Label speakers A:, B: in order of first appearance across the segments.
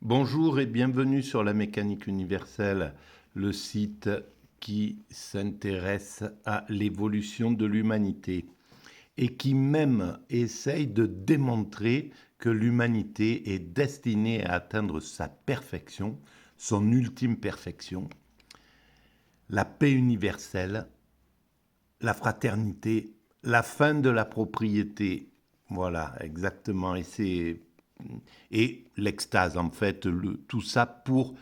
A: Bonjour et bienvenue sur la mécanique universelle, le site qui s'intéresse à l'évolution de l'humanité et qui même essaye de démontrer que l'humanité est destinée à atteindre sa perfection, son ultime perfection, la paix universelle, la fraternité, la fin de la propriété. Voilà, exactement. Et l'extase, en fait, tout ça pour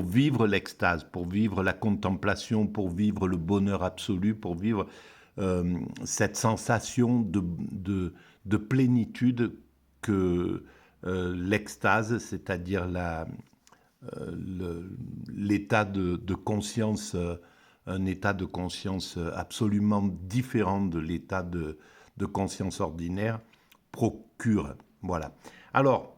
A: vivre l'extase, pour vivre la contemplation, pour vivre le bonheur absolu, pour vivre cette sensation de plénitude que l'extase, c'est-à-dire l'état de conscience, un état de conscience absolument différent de l'état de conscience ordinaire, procure. Voilà. Alors,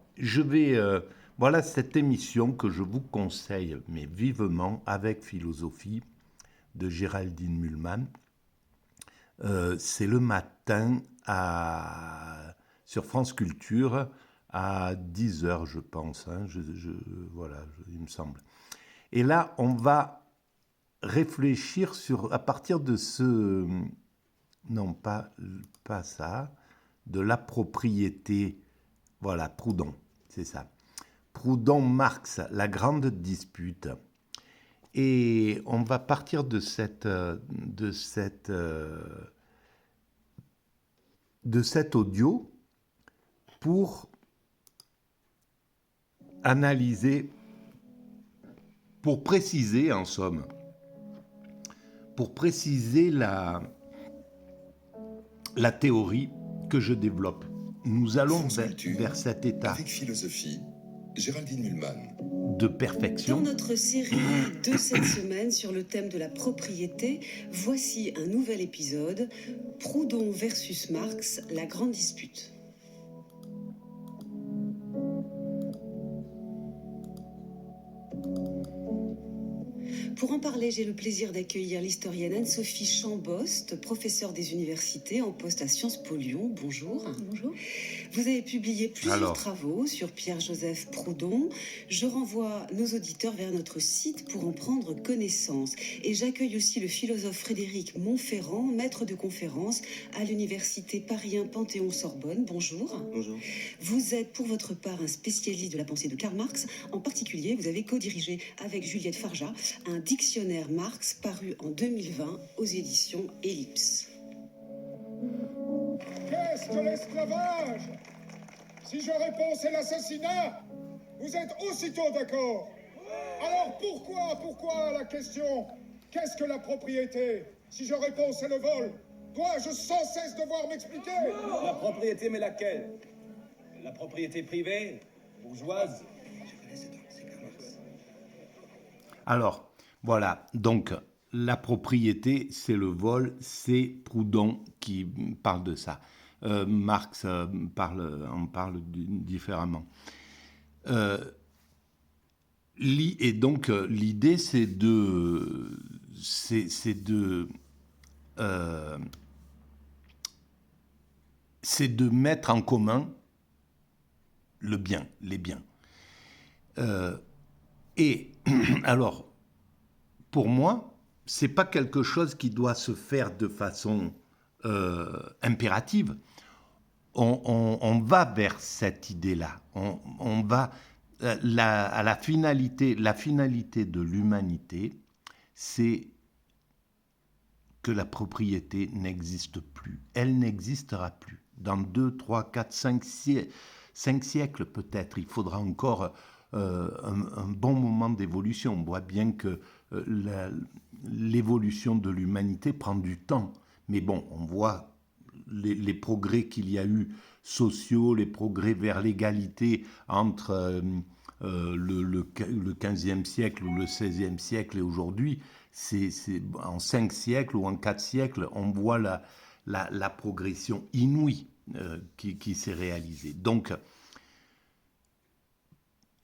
A: voilà cette émission que je vous conseille, mais vivement, avec philosophie, de Géraldine Mühlmann. C'est le matin sur France Culture à 10 h, je pense. Hein, voilà, il me semble. Et là, on va réfléchir à partir de ce... Non, pas ça. De la propriété. Voilà, Proudhon, c'est ça. Proudhon-Marx, la grande dispute. Et on va partir de cet audio pour analyser, pour préciser en somme, pour préciser la théorie que je développe. Nous allons vers cet état
B: avec philosophie, Géraldine Mühlmann.
A: De perfection.
C: Dans notre série de cette semaine sur le thème de la propriété, voici un nouvel épisode, Proudhon versus Marx, la grande dispute. Pour en parler, j'ai le plaisir d'accueillir l'historienne Anne-Sophie Chambost, professeure des universités en poste à Sciences Po Lyon. Bonjour.
D: Bonjour.
C: Vous avez publié plusieurs travaux sur Pierre-Joseph Proudhon. Je renvoie nos auditeurs vers notre site pour en prendre connaissance. Et j'accueille aussi le philosophe Frédéric Montferrand, maître de conférence à l'université Paris 1 Panthéon-Sorbonne. Bonjour.
D: Bonjour.
C: Vous êtes pour votre part un spécialiste de la pensée de Karl Marx. En particulier, vous avez co-dirigé avec Juliette Farja un dictionnaire Marx paru en 2020 aux éditions Ellipse.
E: Qu'est-ce que l'esclavage? Si je réponds c'est l'assassinat, vous êtes aussitôt d'accord. Alors pourquoi la question? Qu'est-ce que la propriété? Si je réponds c'est le vol, dois-je sans cesse devoir m'expliquer?
F: La propriété, mais laquelle? La propriété privée, bourgeoise?
A: Alors, voilà, donc la propriété, c'est le vol, c'est Proudhon qui parle de ça. Marx en parle différemment. Et donc, l'idée, c'est de mettre en commun les biens. Et alors, pour moi, c'est pas quelque chose qui doit se faire de façon impérative. On va vers cette idée-là. On va à la finalité. La finalité de l'humanité, c'est que la propriété n'existe plus. Elle n'existera plus. Dans 2, 3, 4, 5 siècles peut-être, il faudra encore un bon moment d'évolution. On voit bien que l'évolution de l'humanité prend du temps. Mais bon, on voit les progrès qu'il y a eu sociaux, les progrès vers l'égalité entre le 15e siècle ou le 16e siècle et aujourd'hui. C'est en 5 siècles ou en 4 siècles, on voit la progression inouïe qui s'est réalisée. Donc,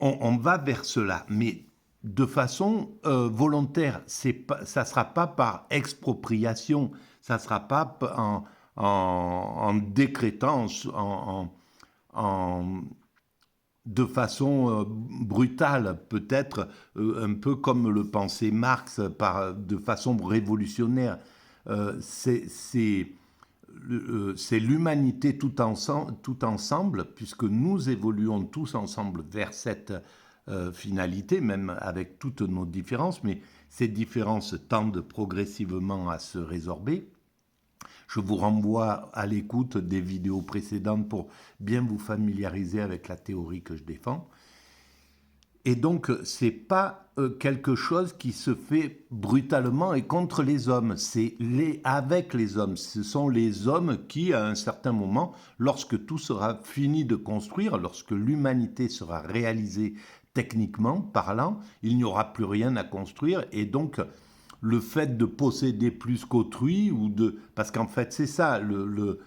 A: on va vers cela, mais de façon volontaire. Ça ne sera pas par expropriation, ça ne sera pas en décrétant, de façon brutale, peut-être un peu comme le pensait Marx, de façon révolutionnaire. C'est l'humanité tout ensemble, puisque nous évoluons tous ensemble vers cette finalité, même avec toutes nos différences, mais ces différences tendent progressivement à se résorber. Je vous renvoie à l'écoute des vidéos précédentes pour bien vous familiariser avec la théorie que je défends. Et donc, ce n'est pas quelque chose qui se fait brutalement et contre les hommes, c'est avec les hommes. Ce sont les hommes qui, à un certain moment, lorsque tout sera fini de construire, lorsque l'humanité sera réalisée techniquement parlant, il n'y aura plus rien à construire. Et donc, le fait de posséder plus qu'autrui, parce qu'en fait, c'est ça, le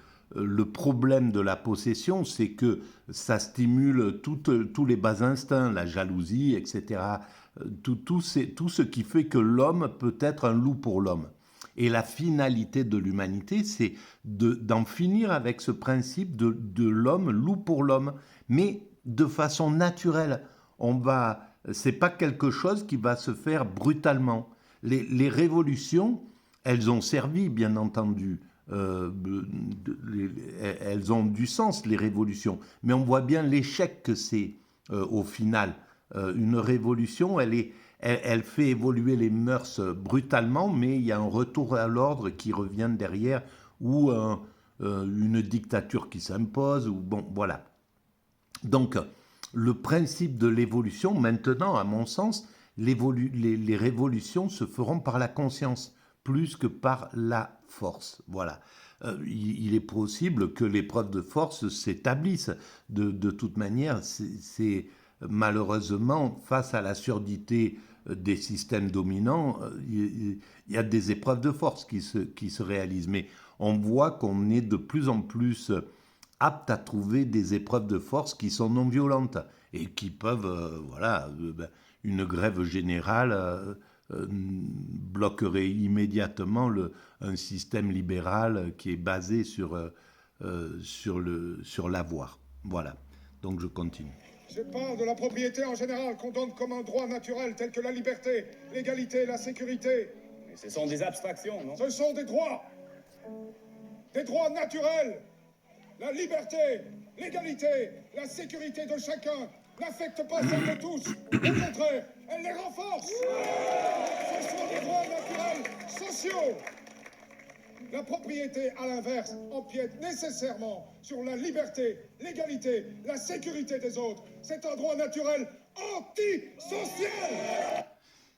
A: problème de la possession, c'est que ça stimule tous les bas instincts, la jalousie, etc. Tout ce qui fait que l'homme peut être un loup pour l'homme. Et la finalité de l'humanité, c'est d'en finir avec ce principe de l'homme loup pour l'homme, mais de façon naturelle. C'est pas quelque chose qui va se faire brutalement. Les révolutions, elles ont servi, bien entendu. Elles ont du sens, les révolutions. Mais on voit bien l'échec que c'est au final. Une révolution, elle fait évoluer les mœurs brutalement, mais il y a un retour à l'ordre qui revient derrière, ou une dictature qui s'impose, ou bon, voilà. Donc, le principe de l'évolution, maintenant, à mon sens, les révolutions se feront par la conscience, plus que par la force. Voilà. Il est possible que l'épreuve de force s'établisse. De toute manière, c'est malheureusement, face à la surdité des systèmes dominants, il y a des épreuves de force qui se réalisent. Mais on voit qu'on est de plus en plus apte à trouver des épreuves de force qui sont non violentes et qui peuvent, une grève générale bloquerait immédiatement un système libéral qui est basé sur l'avoir. Voilà, donc je continue.
E: Je parle de la propriété en général qu'on donne comme un droit naturel tel que la liberté, l'égalité, la sécurité.
F: Mais ce sont des abstractions, non?
E: Ce sont des droits naturels. La liberté, l'égalité, la sécurité de chacun n'affectent pas celle de tous. Au contraire, elles les renforcent. Ce sont des droits naturels sociaux. La propriété, à l'inverse, empiète nécessairement sur la liberté, l'égalité, la sécurité des autres. C'est un droit naturel antisocial.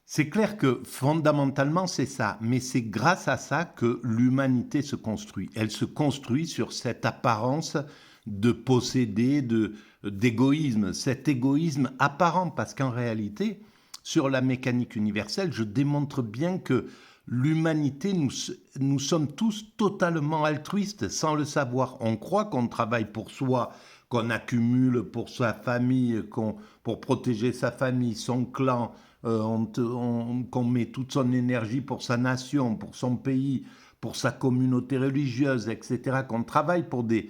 A: C'est clair que fondamentalement c'est ça, mais c'est grâce à ça que l'humanité se construit. Elle se construit sur cette apparence de posséder, d'égoïsme, cet égoïsme apparent, parce qu'en réalité, sur la mécanique universelle, je démontre bien que l'humanité, nous sommes tous totalement altruistes sans le savoir. On croit qu'on travaille pour soi, qu'on accumule pour sa famille, pour protéger sa famille, son clan, qu'on met toute son énergie pour sa nation, pour son pays, pour sa communauté religieuse, etc., qu'on travaille pour des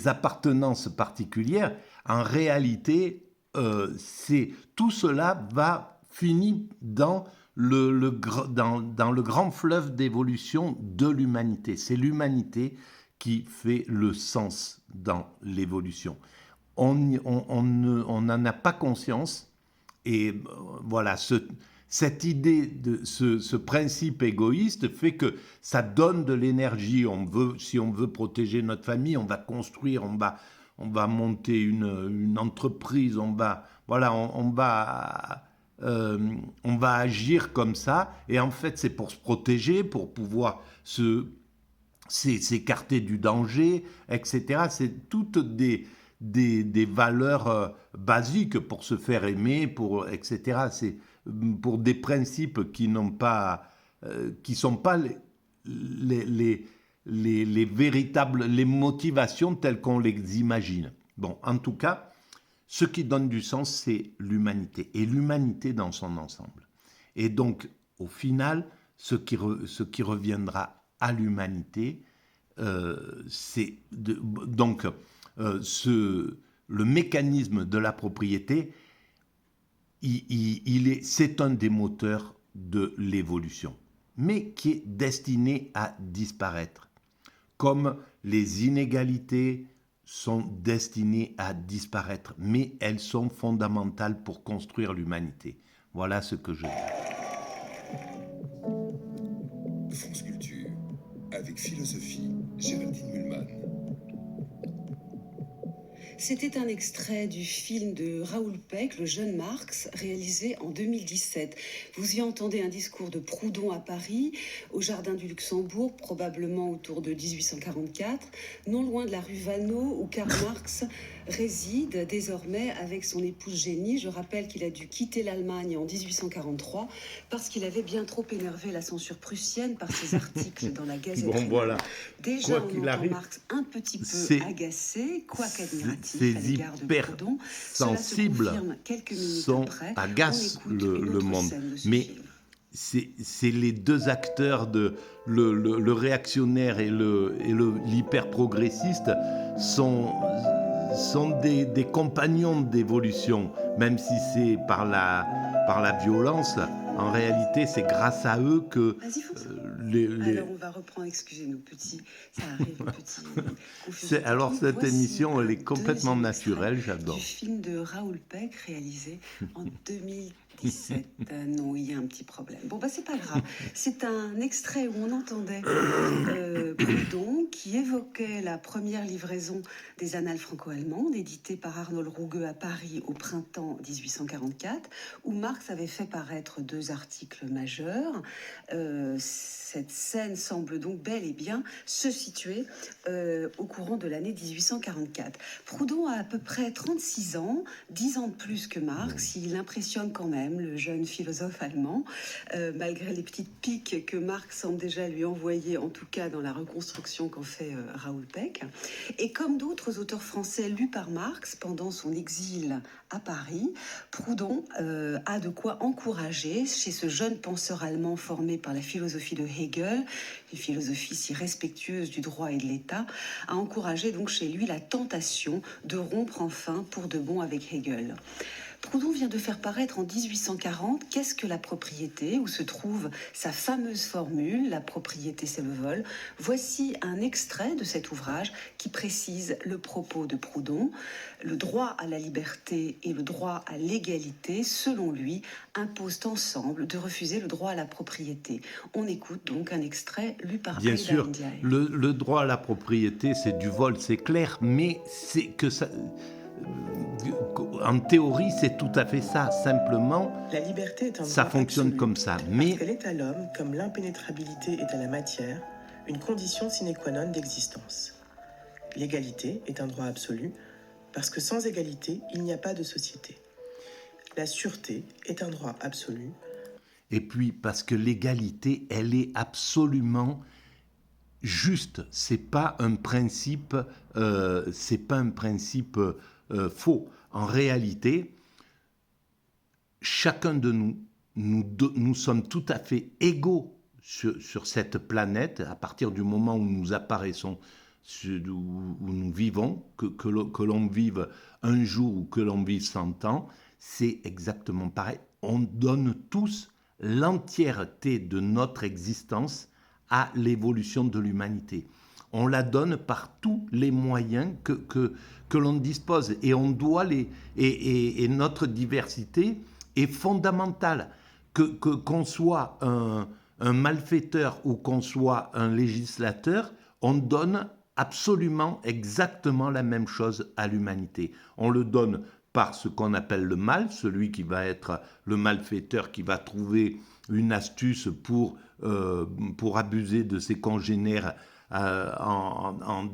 A: appartenances particulières. En réalité, tout cela finit dans le grand fleuve d'évolution de l'humanité. C'est l'humanité qui fait le sens dans l'évolution. On n'en a pas conscience, et voilà, cette idée, ce principe égoïste fait que ça donne de l'énergie. Si on veut protéger notre famille, on va construire, on va monter une entreprise, on va agir comme ça, et en fait c'est pour se protéger, pour pouvoir s'écarter du danger, etc. C'est toutes des valeurs basiques pour se faire aimer, etc. C'est pour des principes qui sont pas les véritables, les motivations telles qu'on les imagine. Bon, en tout cas, ce qui donne du sens, c'est l'humanité, et l'humanité dans son ensemble. Et donc, au final, ce qui reviendra à l'humanité, le mécanisme de la propriété, c'est un des moteurs de l'évolution, mais qui est destiné à disparaître. Comme les inégalités sont destinées à disparaître, mais elles sont fondamentales pour construire l'humanité. Voilà ce que je dis.
B: France Culture, avec philosophie, Géraldine Mühlmann.
C: C'était un extrait du film de Raoul Peck, Le jeune Marx, réalisé en 2017. Vous y entendez un discours de Proudhon à Paris, au Jardin du Luxembourg, probablement autour de 1844, non loin de la rue Vaneau, où Karl Marx réside désormais avec son épouse Jenny. Je rappelle qu'il a dû quitter l'Allemagne en 1843 parce qu'il avait bien trop énervé la censure prussienne par ses articles dans la Gazette.
A: Bon, voilà.
C: Déjà,
A: Quoi
C: on
A: qu'il
C: entend
A: arrive,
C: Marx un petit peu agacé, quoique admiratif à l'égard de Proudhon. Cela se
A: sensibles
C: confirme quelques minutes après.
A: agacent
C: On écoute une
A: le
C: autre
A: monde.
C: scène de ce
A: Mais
C: film.
A: c'est les deux acteurs, le réactionnaire et l'hyper-progressiste sont des compagnons d'évolution, même si c'est par la violence. En réalité, c'est grâce à eux que
C: Alors, on va reprendre, excusez-nous, petit, ça arrive, petit. Confusion
A: alors,
C: technique.
A: cette émission, elle est complètement
C: deuxième
A: naturelle,
C: extrait
A: j'adore.
C: Du film de Raoul Peck, réalisé en 2017. Non, il y a un petit problème. Bon, c'est pas grave. C'est un extrait où on entendait Proudhon qui évoquait la première livraison des Annales franco-allemandes, éditée par Arnold Ruge à Paris au printemps 1844, où Marx avait fait paraître 2 articles majeurs. Cette scène semble donc bel et bien se situer au courant de l'année 1844. Proudhon a à peu près 36 ans, 10 ans de plus que Marx. Il impressionne quand même le jeune philosophe allemand, malgré les petites piques que Marx semble déjà lui envoyer, en tout cas dans la reconstruction qu'en fait Raoul Peck. Et comme d'autres auteurs français lus par Marx pendant son exil à Paris, Proudhon a de quoi encourager chez ce jeune penseur allemand formé par la philosophie de Hegel, une philosophie si respectueuse du droit et de l'État, a encouragé donc chez lui la tentation de rompre enfin pour de bon avec Hegel. Proudhon vient de faire paraître en 1840 « Qu'est-ce que la propriété ?» où se trouve sa fameuse formule « La propriété, c'est le vol ». Voici un extrait de cet ouvrage qui précise le propos de Proudhon. Le droit à la liberté et le droit à l'égalité, selon lui, imposent ensemble de refuser le droit à la propriété. On écoute donc un extrait lu par
A: Bien
C: Aïda
A: sûr,
C: Ndiaye.
A: le droit à la propriété, c'est du vol, c'est clair, mais c'est que ça... En théorie, c'est tout à fait ça. Simplement,
D: la liberté est un
A: ça
D: droit
A: fonctionne
D: absolu,
A: comme ça.
D: parce
A: Mais
D: qu'elle est à l'homme, comme l'impénétrabilité est à la matière, une condition sine qua non d'existence. L'égalité est un droit absolu, parce que sans égalité, il n'y a pas de société. La sûreté est un droit absolu.
A: Et puis, parce que l'égalité, elle est absolument juste. C'est pas un principe, faux. En réalité, chacun de nous sommes tout à fait égaux sur cette planète à partir du moment où nous apparaissons, où nous vivons, que l'on vive un jour ou que l'on vive 100 ans, c'est exactement pareil. On donne tous l'entièreté de notre existence à l'évolution de l'humanité. On la donne par tous les moyens que l'on dispose et on doit et notre diversité est fondamentale. Qu'on soit un malfaiteur ou qu'on soit un législateur, on donne absolument exactement la même chose à l'humanité. On le donne par ce qu'on appelle le mal, celui qui va être le malfaiteur, qui va trouver une astuce pour abuser de ses congénères en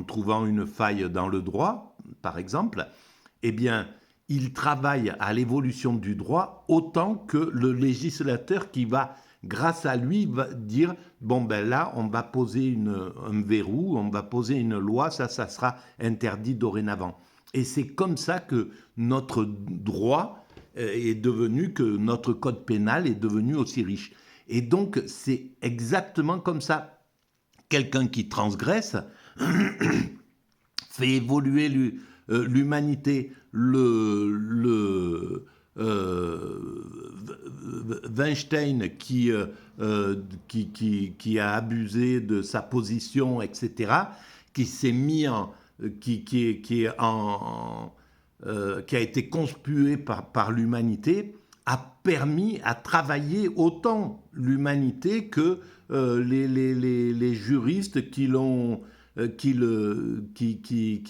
A: trouvant une faille dans le droit, par exemple. Eh bien, il travaille à l'évolution du droit autant que le législateur qui va, grâce à lui, va dire « bon, là, on va poser un verrou, on va poser une loi, ça sera interdit dorénavant ». Et c'est comme ça que notre droit est devenu, que notre code pénal est devenu aussi riche. Et donc, c'est exactement comme ça. Quelqu'un qui transgresse fait évoluer l'humanité. Weinstein qui a abusé de sa position, etc., qui s'est mis qui a été conspué par l'humanité, a permis à travailler autant l'humanité que les juristes qui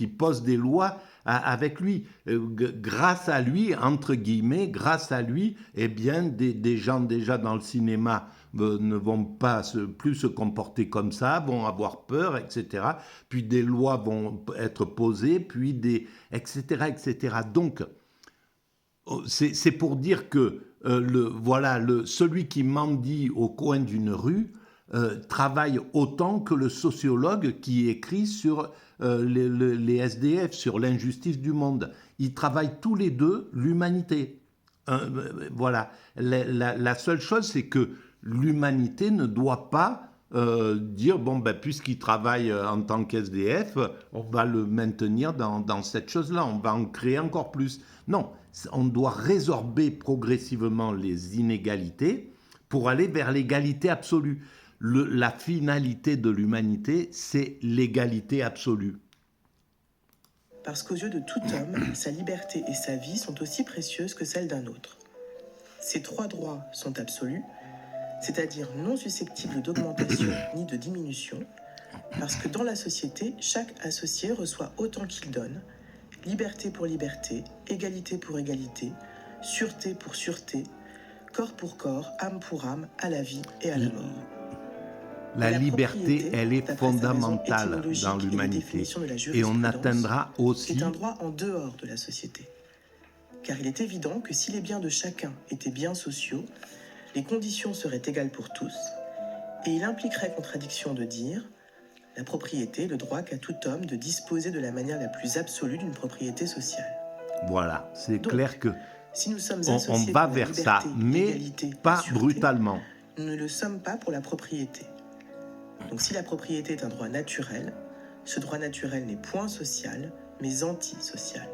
A: posent des lois avec lui. Grâce à lui, entre guillemets, grâce à lui, eh bien, des gens déjà dans le cinéma ne vont pas plus se comporter comme ça, vont avoir peur, etc. Puis des lois vont être posées, puis etc., etc. Donc, c'est pour dire que celui qui mendie au coin d'une rue travaille autant que le sociologue qui écrit sur les SDF, sur l'injustice du monde. Ils travaillent tous les deux l'humanité. Voilà. La seule chose, c'est que l'humanité ne doit pas dire, bon, ben, puisqu'il travaille en tant qu'SDF, on va le maintenir dans cette chose-là, on va en créer encore plus. Non, on doit résorber progressivement les inégalités pour aller vers l'égalité absolue. La finalité de l'humanité, c'est l'égalité absolue.
D: Parce qu'aux yeux de tout homme, sa liberté et sa vie sont aussi précieuses que celles d'un autre. Ces trois droits sont absolus, c'est-à-dire non susceptibles d'augmentation ni de diminution, parce que dans la société, chaque associé reçoit autant qu'il donne, liberté pour liberté, égalité pour égalité, sûreté pour sûreté, corps pour corps, âme pour âme, à la vie et à la mort.
A: La liberté, elle est fondamentale dans l'humanité. Et on atteindra aussi...
D: C'est un droit en dehors de la société. Car il est évident que si les biens de chacun étaient biens sociaux, les conditions seraient égales pour tous, et il impliquerait contradiction de dire la propriété, le droit qu'a tout homme de disposer de la manière la plus absolue d'une propriété sociale.
A: Voilà, c'est clair que
D: si nous sommes
A: on va vers ça, mais pas
D: sûreté,
A: brutalement.
D: Nous ne le sommes pas pour la propriété. Donc si la propriété est un droit naturel, ce droit naturel n'est point social, mais antisocial.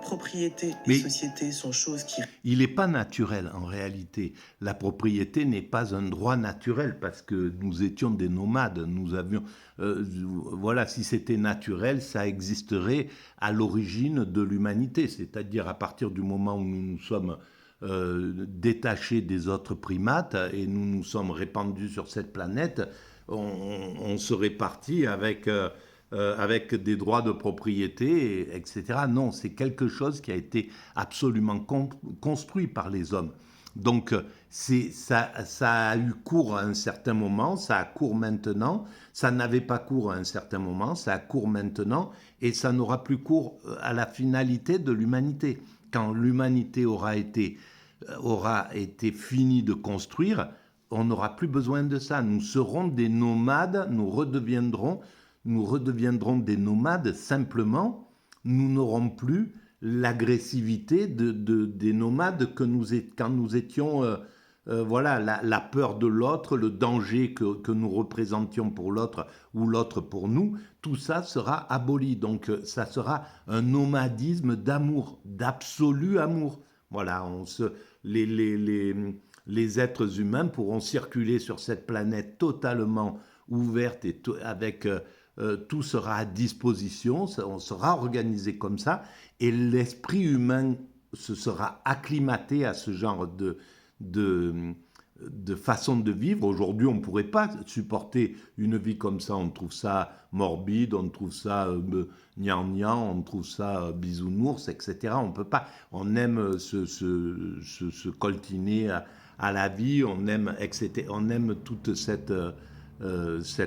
D: Propriété et société sont choses qui...
A: Il n'est pas naturel en réalité. La propriété n'est pas un droit naturel parce que nous étions des nomades. Nous avions... voilà, si c'était naturel, ça existerait à l'origine de l'humanité. C'est-à-dire à partir du moment où nous nous sommes détachés des autres primates et nous nous sommes répandus sur cette planète, on serait parti avec des droits de propriété, etc. Non, c'est quelque chose qui a été absolument construit par les hommes. Donc, ça a eu cours à un certain moment, ça a cours maintenant, ça n'avait pas cours à un certain moment, ça a cours maintenant, et ça n'aura plus cours à la finalité de l'humanité. Quand l'humanité aura été finie de construire, on n'aura plus besoin de ça. Nous serons des nomades, nous redeviendrons des nomades, simplement, nous n'aurons plus l'agressivité des nomades quand nous étions, la peur de l'autre, le danger que nous représentions pour l'autre ou l'autre pour nous, tout ça sera aboli. Donc ça sera un nomadisme d'amour, d'absolu amour. Voilà, les êtres humains pourront circuler sur cette planète totalement ouverte et avec... tout sera à disposition, on sera organisé comme ça, et l'esprit humain se sera acclimaté à ce genre de façon de vivre. Aujourd'hui, on ne pourrait pas supporter une vie comme ça, on trouve ça morbide, on trouve ça gnangnan, on trouve ça bisounours, etc. On peut pas, on aime se coltiner à la vie, on aime, etc. On aime toute cette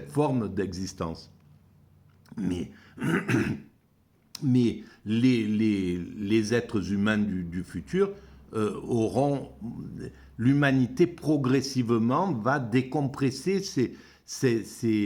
A: forme d'existence. Mais les êtres humains du futur auront... L'humanité progressivement va décompresser cette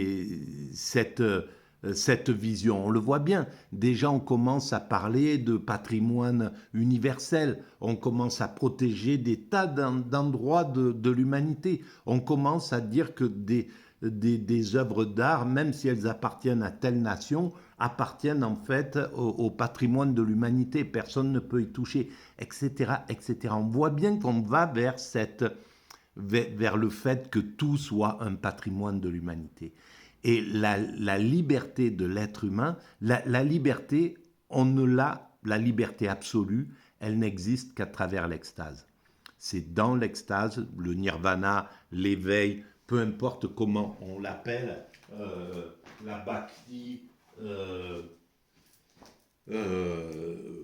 A: vision. On le voit bien. Déjà, on commence à parler de patrimoine universel. On commence à protéger des tas d'endroits de l'humanité. On commence à dire que des œuvres d'art, même si elles appartiennent à telle nation, appartiennent en fait au patrimoine de l'humanité. Personne ne peut y toucher, etc., etc. On voit bien qu'on va vers le fait que tout soit un patrimoine de l'humanité. Et la liberté de l'être humain, la liberté, la liberté absolue, elle n'existe qu'à travers l'extase. C'est dans l'extase, le nirvana, l'éveil, peu importe comment on l'appelle, la bhakti,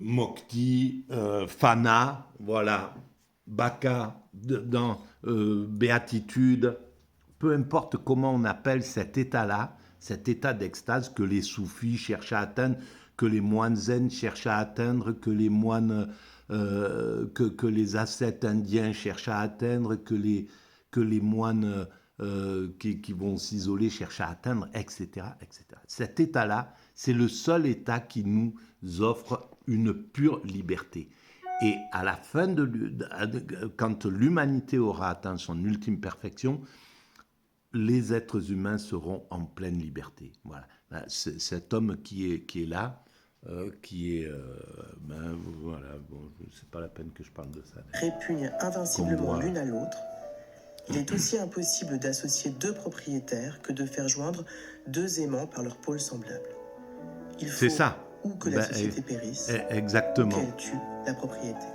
A: mokti, fana, voilà, baka, dans béatitude, peu importe comment on appelle cet état-là, cet état d'extase que les soufis cherchent à atteindre, que les moines zen cherchent à atteindre, que les moines, que les ascètes indiens cherchent à atteindre, que les moines qui vont s'isoler cherchent à atteindre, etc., etc. Cet état-là, c'est le seul état qui nous offre une pure liberté. Et à la fin, quand l'humanité aura atteint son ultime perfection, les êtres humains seront en pleine liberté. Voilà. Cet homme qui est là, voilà, bon, c'est pas la peine que je parle de ça.
D: Répugnent invinciblement l'une à l'autre. Il est aussi impossible d'associer deux propriétaires que de faire joindre deux aimants par leur pôle semblable. Il faut ou que la société périsse,
A: exactement,
D: ou qu'elle tue la propriété.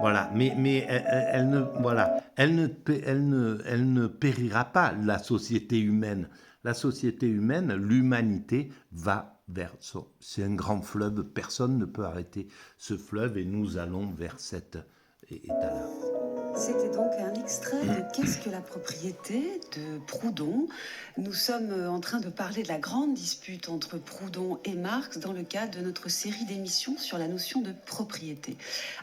A: Voilà, mais elle ne périra pas, la société humaine. La société humaine, l'humanité, va vers ça. C'est un grand fleuve, personne ne peut arrêter ce fleuve et nous allons vers cet état-là.
C: C'était donc un extrait de Qu'est-ce que la propriété de Proudhon. Nous sommes en train de parler de la grande dispute entre Proudhon et Marx dans le cadre de notre série d'émissions sur la notion de propriété.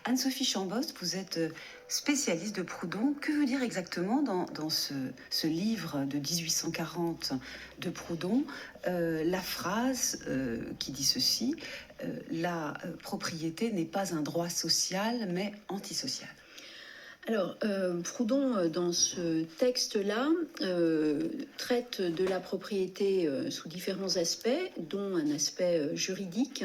C: Anne-Sophie Chambost, vous êtes spécialiste de Proudhon. Que veut dire exactement dans ce livre de 1840 de Proudhon la phrase qui dit ceci, la propriété n'est pas un droit social mais antisocial?
G: Alors, Proudhon, dans ce texte-là, traite de la propriété sous différents aspects, dont un aspect juridique.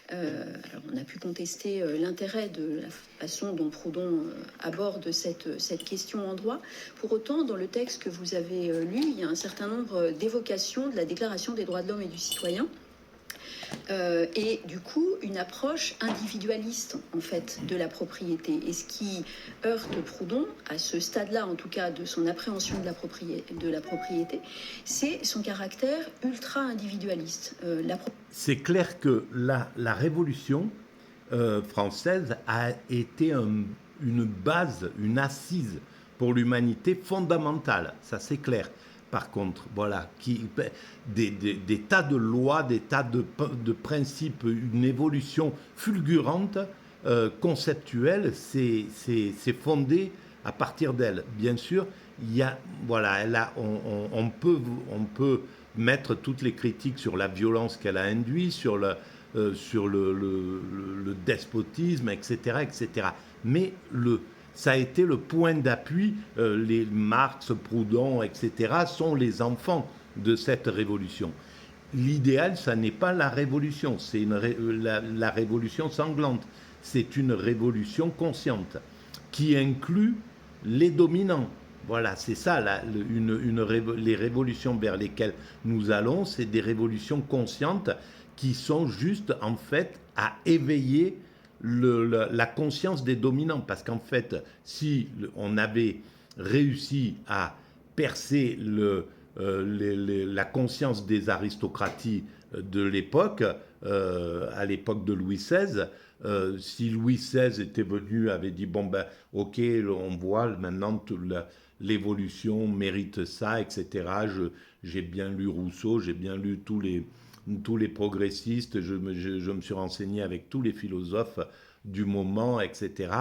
G: Alors, on a pu contester l'intérêt de la façon dont Proudhon aborde cette question en droit. Pour autant, dans le texte que vous avez lu, il y a un certain nombre d'évocations de la Déclaration des droits de l'homme et du citoyen. Et du coup, une approche individualiste, en fait, de la propriété. Et ce qui heurte Proudhon, à ce stade-là, en tout cas, de son appréhension de la propriété, c'est son caractère ultra-individualiste.
A: C'est clair que la Révolution française a été une base, une assise pour l'humanité fondamentale, ça c'est clair. Par contre, voilà, des tas de lois, des tas de principes, une évolution fulgurante, conceptuelle, c'est fondé à partir d'elle. Bien sûr, on peut mettre toutes les critiques sur la violence qu'elle a induite, sur le despotisme, etc., etc. Mais ça a été le point d'appui, les Marx, Proudhon, etc., sont les enfants de cette révolution. L'idéal, ça n'est pas la révolution, c'est la révolution sanglante. C'est une révolution consciente qui inclut les dominants. Voilà, c'est ça, les révolutions vers lesquelles nous allons, c'est des révolutions conscientes qui sont juste, en fait, à éveiller la conscience des dominants, parce qu'en fait, si on avait réussi à percer la conscience des aristocraties de l'époque, à l'époque de Louis XVI, si Louis XVI était venu, avait dit bon ben ok, on voit maintenant l'évolution mérite ça, etc. J'ai bien lu Rousseau, j'ai bien lu tous les progressistes, je me suis renseigné avec tous les philosophes du moment, etc.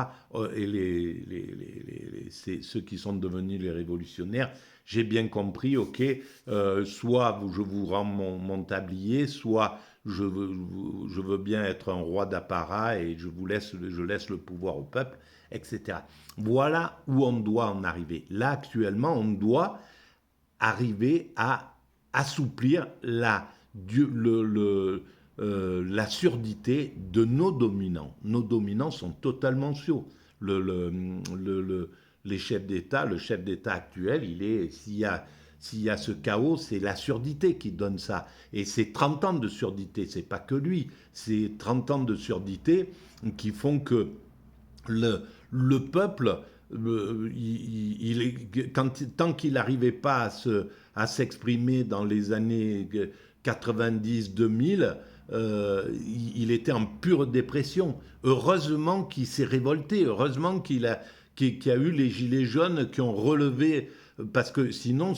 A: Et c'est ceux qui sont devenus les révolutionnaires. J'ai bien compris, ok, soit je vous rends mon tablier, soit je veux bien être un roi d'apparat et je laisse le pouvoir au peuple, etc. Voilà où on doit en arriver. Là, actuellement, on doit arriver à assouplir la la surdité de nos dominants. Nos dominants sont totalement sourds. Les chefs d'État, le chef d'État actuel, s'il y a ce chaos, c'est la surdité qui donne ça. Et c'est 30 ans de surdité, c'est pas que lui. C'est 30 ans de surdité qui font que le peuple, tant qu'il n'arrivait pas à s'exprimer dans les années 90-2000, il était en pure dépression. Heureusement qu'il s'est révolté, heureusement qu'il y a eu les gilets jaunes qui ont relevé, parce que sinon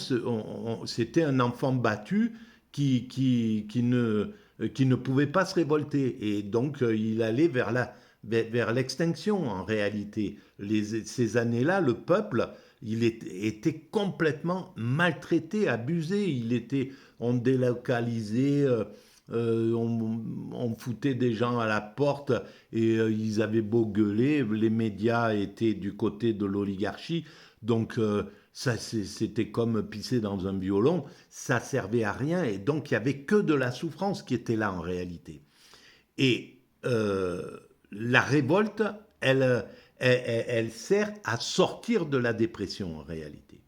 A: c'était un enfant battu qui ne pouvait pas se révolter. Et donc il allait vers l'extinction en réalité. Ces années-là, le peuple, il était complètement maltraité, abusé. On délocalisait, on foutait des gens à la porte et ils avaient beau gueuler, les médias étaient du côté de l'oligarchie, donc c'était comme pisser dans un violon, ça servait à rien et donc il n'y avait que de la souffrance qui était là en réalité. Et la révolte, elle sert à sortir de la dépression en réalité.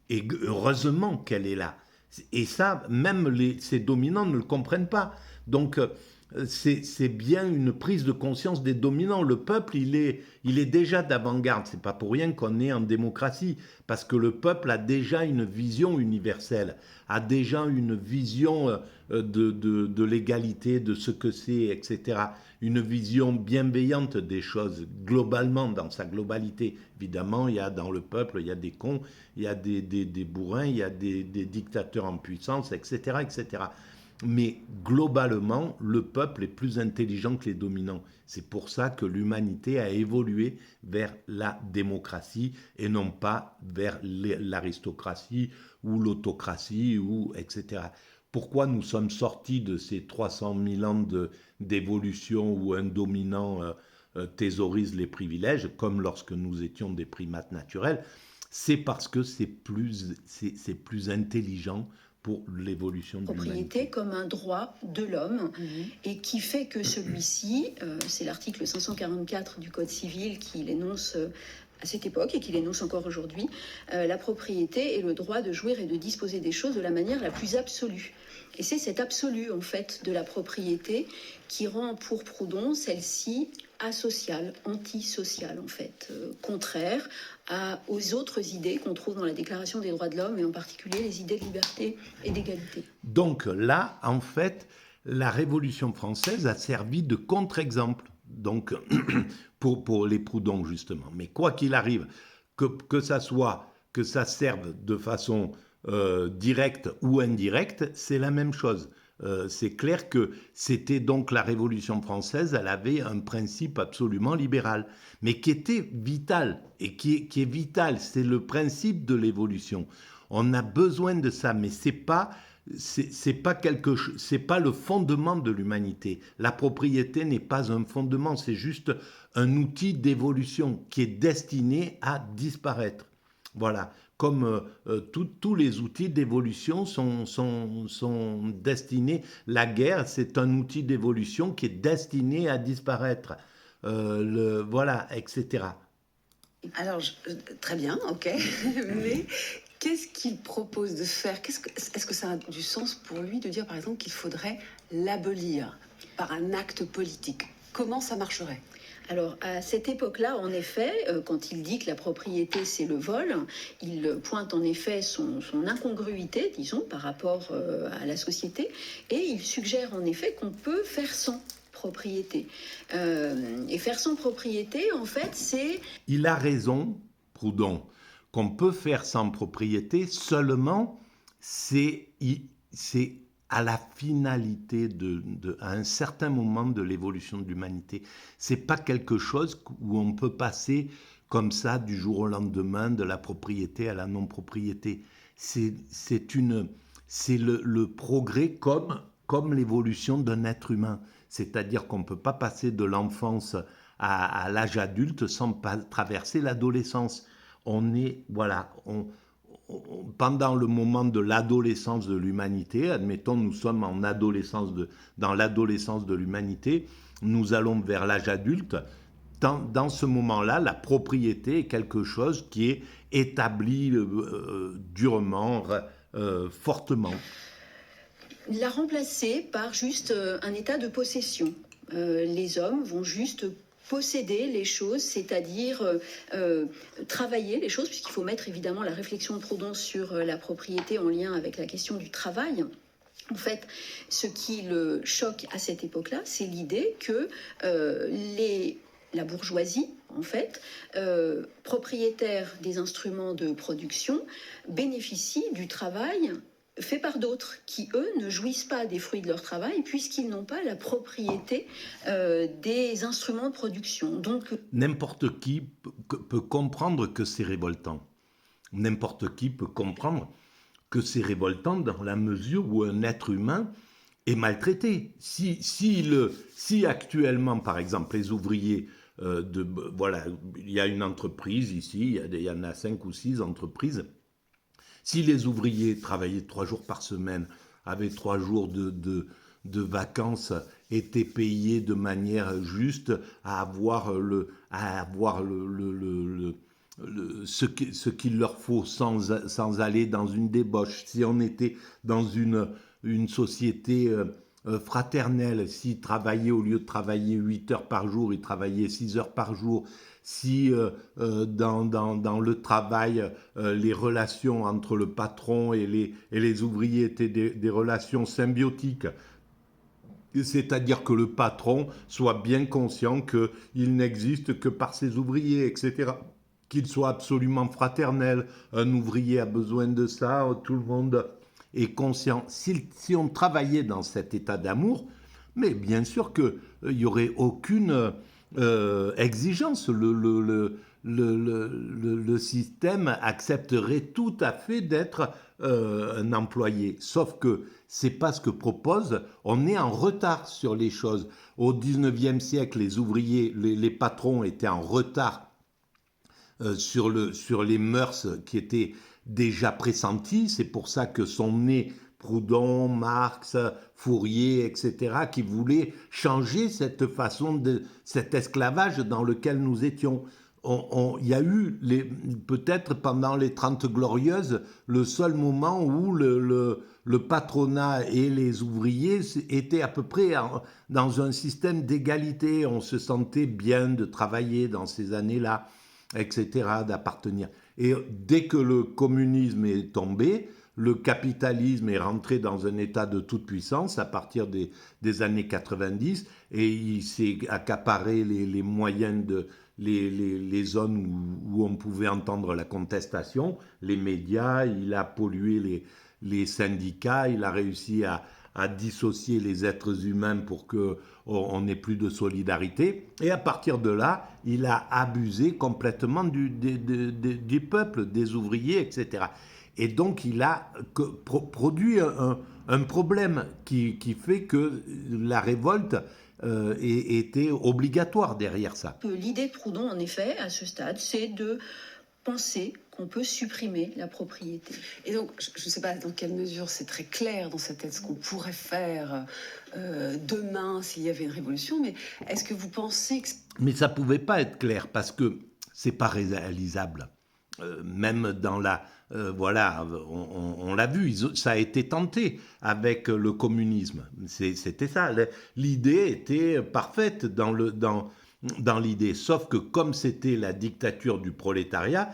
A: Et heureusement qu'elle est là. Et ça, même ces dominants ne le comprennent pas. Donc, c'est bien une prise de conscience des dominants. Le peuple, il est déjà d'avant-garde. C'est pas pour rien qu'on est en démocratie, parce que le peuple a déjà une vision universelle, a déjà une vision de l'égalité, de ce que c'est, etc. Une vision bienveillante des choses, globalement, dans sa globalité. Évidemment, il y a dans le peuple, il y a des cons, il y a des bourrins, il y a des dictateurs en puissance, etc., etc. Mais globalement, le peuple est plus intelligent que les dominants. C'est pour ça que l'humanité a évolué vers la démocratie et non pas vers l'aristocratie ou l'autocratie, etc. Pourquoi nous sommes sortis de ces 300 000 ans d'évolution où un dominant thésaurise les privilèges, comme lorsque nous étions des primates naturels? C'est parce que c'est plus intelligent pour l'évolution de l'humanité.
G: Propriété comme un droit de l'homme et qui fait que celui-ci, c'est l'article 544 du Code civil qui l'énonce à cette époque et qui l'énonce encore aujourd'hui, la propriété est le droit de jouir et de disposer des choses de la manière la plus absolue. Et c'est cet absolu, en fait, de la propriété qui rend pour Proudhon celle-ci asociale, antisociale, en fait, contraire aux autres idées qu'on trouve dans la Déclaration des droits de l'homme, et en particulier les idées de liberté et d'égalité.
A: Donc là, en fait, la Révolution française a servi de contre-exemple, donc pour les Proudhon, justement. Mais quoi qu'il arrive, que ça serve de façon directe ou indirecte, c'est la même chose. C'est clair que c'était donc la Révolution française, elle avait un principe absolument libéral, mais qui était vital, et qui est vital, c'est le principe de l'évolution. On a besoin de ça, mais c'est pas le fondement de l'humanité. La propriété n'est pas un fondement, c'est juste un outil d'évolution qui est destiné à disparaître. Voilà. Comme tous les outils d'évolution sont destinés. La guerre, c'est un outil d'évolution qui est destiné à disparaître. Voilà, etc.
C: Alors, très bien, ok. Mais qu'est-ce qu'il propose de faire? Est-ce que ça a du sens pour lui de dire, par exemple, qu'il faudrait l'abolir par un acte politique? Comment ça marcherait?
G: Alors, à cette époque-là, en effet, quand il dit que la propriété, c'est le vol, il pointe en effet son incongruité, disons, par rapport à la société, et il suggère en effet qu'on peut faire sans propriété. Et faire sans propriété, en fait, c'est...
A: Il a raison, Proudhon, qu'on peut faire sans propriété, seulement c'est à la finalité, à un certain moment de l'évolution de l'humanité. C'est pas quelque chose où on peut passer comme ça du jour au lendemain de la propriété à la non-propriété. C'est le progrès comme l'évolution d'un être humain. C'est-à-dire qu'on ne peut pas passer de l'enfance à l'âge adulte sans pas traverser l'adolescence. pendant le moment de l'adolescence de l'humanité, admettons nous sommes dans l'adolescence de l'humanité, nous allons vers l'âge adulte, dans ce moment-là, la propriété est quelque chose qui est établi durement, fortement.
G: La remplacer par juste un état de possession. Les hommes vont juste posséder les choses, c'est-à-dire travailler les choses, puisqu'il faut mettre évidemment la réflexion de Proudhon sur la propriété en lien avec la question du travail. En fait, ce qui le choque à cette époque-là, c'est l'idée que la bourgeoisie, en fait, propriétaire des instruments de production, bénéficie du travail fait par d'autres qui, eux, ne jouissent pas des fruits de leur travail puisqu'ils n'ont pas la propriété des instruments de production. Donc,
A: n'importe qui peut comprendre que c'est révoltant. N'importe qui peut comprendre que c'est révoltant dans la mesure où un être humain est maltraité. Si actuellement, par exemple, les ouvriers, voilà, il y a une entreprise ici, il y en a 5 ou 6 entreprises. Si les ouvriers travaillaient 3 jours par semaine, avaient 3 jours de vacances, étaient payés de manière juste, à avoir ce qu'il leur faut sans aller dans une débauche, si on était dans une société fraternelle, s'ils travaillaient, au lieu de travailler 8 heures par jour, ils travaillaient 6 heures par jour, si dans le travail, les relations entre le patron et les ouvriers étaient des relations symbiotiques, c'est-à-dire que le patron soit bien conscient qu'il n'existe que par ses ouvriers, etc. Qu'il soit absolument fraternel, un ouvrier a besoin de ça, tout le monde est conscient. Si on travaillait dans cet état d'amour, mais bien sûr qu'il n'y aurait aucune exigence. Le système accepterait tout à fait d'être un employé. Sauf que c'est pas ce que propose. On est en retard sur les choses. Au 19e siècle, les ouvriers, les patrons étaient en retard sur les mœurs qui étaient déjà pressenties. C'est pour ça que sont nés Proudhon, Marx, Fourier, etc., qui voulaient changer cette façon cet esclavage dans lequel nous étions. Il y a eu, peut-être pendant les 30 Glorieuses, le seul moment où le patronat et les ouvriers étaient à peu près dans un système d'égalité. On se sentait bien de travailler dans ces années-là, etc., d'appartenir. Et dès que le communisme est tombé, le capitalisme est rentré dans un état de toute puissance à partir des années 90 et il s'est accaparé les moyens les zones où on pouvait entendre la contestation, les médias, il a pollué les syndicats, il a réussi à dissocier les êtres humains pour qu'on n'ait plus de solidarité. Et à partir de là, il a abusé complètement du peuple, des ouvriers, etc. Et donc, il a produit un problème qui fait que la révolte était obligatoire derrière ça.
G: L'idée de Proudhon, en effet, à ce stade, c'est de penser qu'on peut supprimer la propriété.
C: Et donc, je ne sais pas dans quelle mesure c'est très clair dans sa tête ce qu'on pourrait faire demain s'il y avait une révolution, mais est-ce que vous pensez que...
A: Mais ça ne pouvait pas être clair parce que ce n'est pas réalisable. Même dans la... voilà, on l'a vu, ça a été tenté avec le communisme. C'était ça. L'idée était parfaite dans l'idée. Sauf que comme c'était la dictature du prolétariat,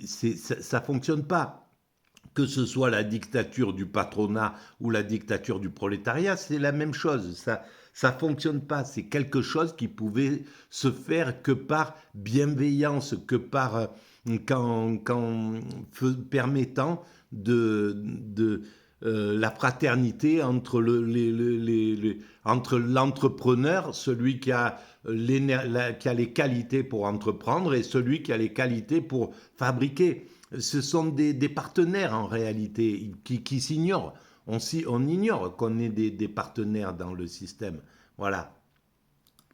A: ça ne fonctionne pas. Que ce soit la dictature du patronat ou la dictature du prolétariat, c'est la même chose. Ça ne fonctionne pas. C'est quelque chose qui pouvait se faire que par bienveillance, que par... permettant la fraternité entre l'entrepreneur, celui qui a les qualités pour entreprendre et celui qui a les qualités pour fabriquer. Ce sont des partenaires en réalité qui s'ignorent. On ignore qu'on ait des partenaires dans le système. Voilà.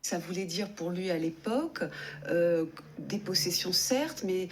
C: Ça voulait dire pour lui à l'époque des possessions certes, mais